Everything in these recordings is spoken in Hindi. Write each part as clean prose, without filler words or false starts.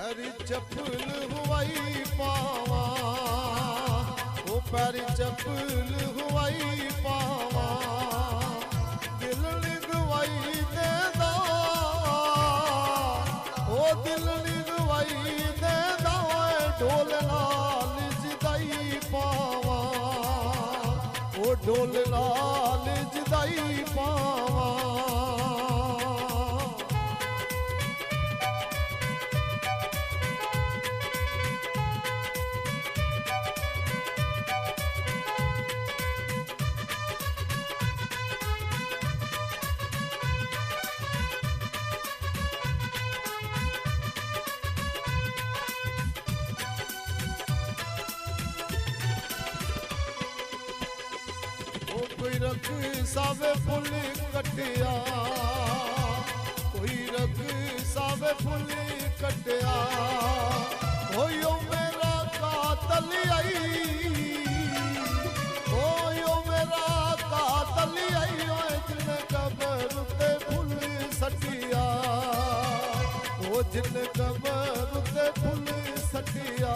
पैरी चप्पल हुआई पावा, ओ पैरी चप्पल हुआई पावा, दिल निगवाई दे दा, ओ दिल निगवाई दे दा, ढोल नाल जदाई पावा, ओ ढोल नाल जदाई पावा। कोई रख सावे फुल कटिया, कोई रख सावे फुल कटिया, होयो मेरा कातल आई, होयो मेरा कातल आई, जिन कबर ते फुल सटिया, ओ जिन कबर ते फुल सटिया।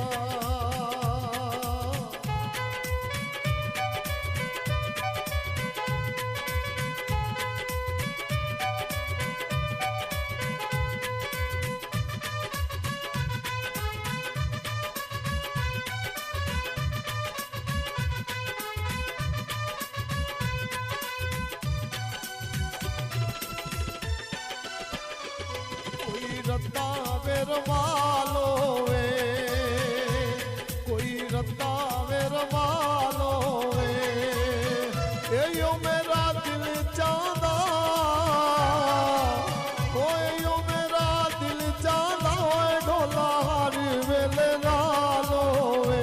रत्ता मेर मालो वे, कोई रत्ता मेर मालो वे, यो मेरा दिल चाहदा, यो मेरा दिल चाहदा, ढोला हर वेले नालो वे,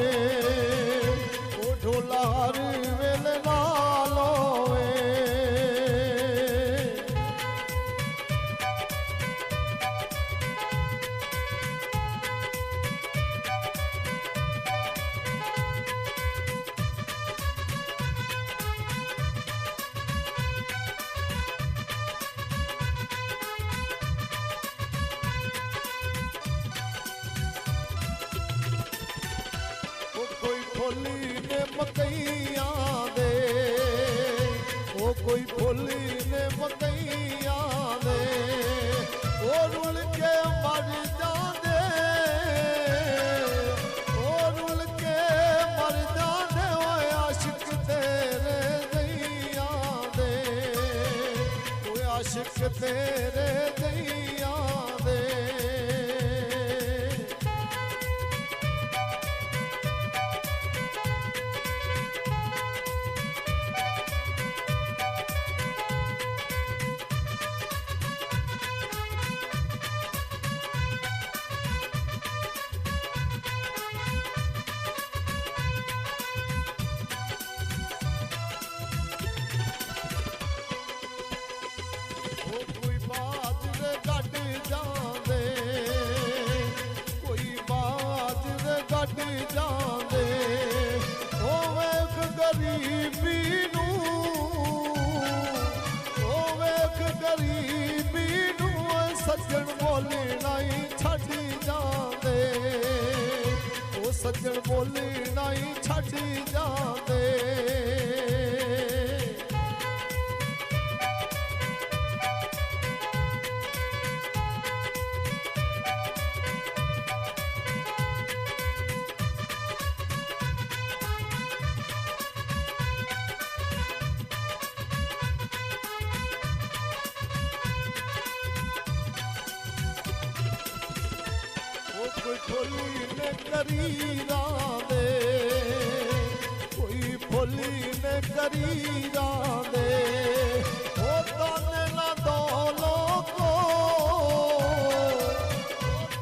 ओ ढोला हर वेले नालो वे। फुल्ली ने मकैया दे, ओ कोई फुल्ली ने मकैया दे, ओ रुल के मर जाने, ओ रुल के मर जाने, ओ आशिक तेरे दैया दे, ओ आशिक तेरे दैया दे। जांदे होवे गरीबी नू, होवे गरीबी नू, सज्जन बोली नहीं छड़ी जांदे, ओ सज्जन बोली नहीं छड़ी जांदे। कोई फुल्ली ने करीरा दे, कोई फुल्ली ने करीरा दे, ओ ताने ना दौलो को,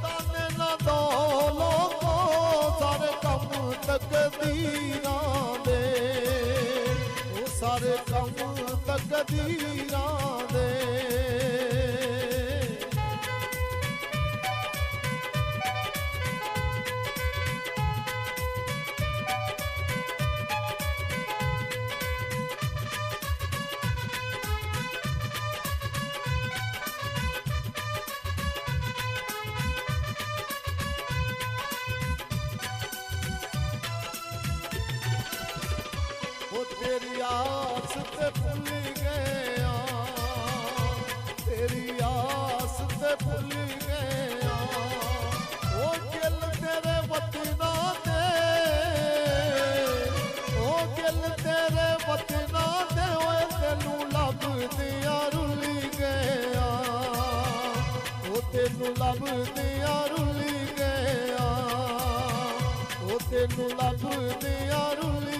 ताने ना दौलो को, सारे कम तकदीरा दे, ओ सारे कम तकदीरा दे। तेरी आस ते भुल गया, तेरी आस ते भुल गया। ओ गिल तेरे वतना दे, ओ गिल तेरे वतना दे, ओए तेनू लभदियां रुल गया, ओ तेनू लभदियां रुल गया, ओ तेनू लभदियां रुल